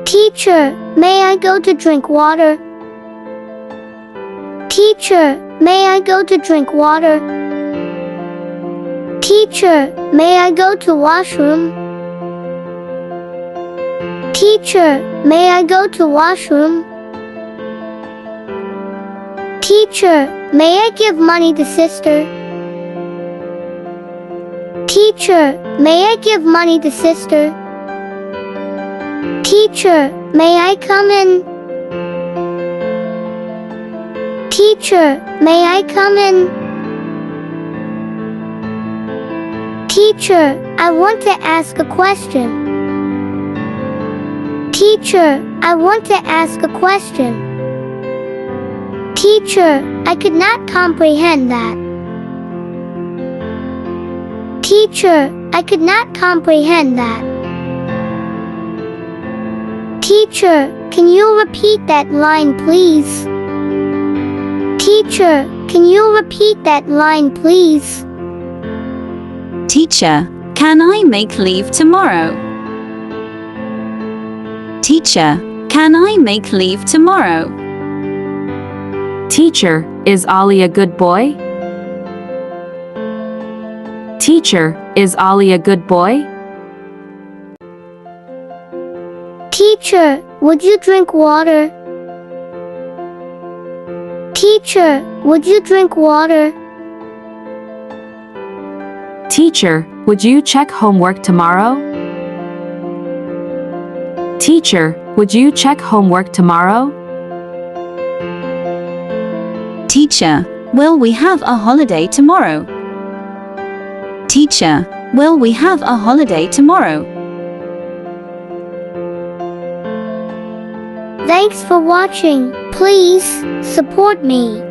Teacher, may I go to drink water? Teacher, may I go to drink water? Teacher, may I go to washroom? Teacher, may I go to washroom? Teacher, may I give money to sister? Teacher, may I give money to sister? Teacher, may I come in? Teacher, may I come in? Teacher, I want to ask a question. Teacher, I want to ask a question. Teacher, I could not comprehend that. Teacher, I could not comprehend that. Teacher, can you repeat that line, please? Teacher, can you repeat that line, please? Teacher, can I make leave tomorrow? Teacher, can I make leave tomorrow? Teacher, is Ollie a good boy? Teacher, is Ollie a good boy? Teacher, would you drink water? Teacher, would you drink water? Teacher, would you check homework tomorrow? Teacher, would you check homework tomorrow? Teacher, will we have a holiday tomorrow? Teacher, will we have a holiday tomorrow? Thanks for watching. Please support me.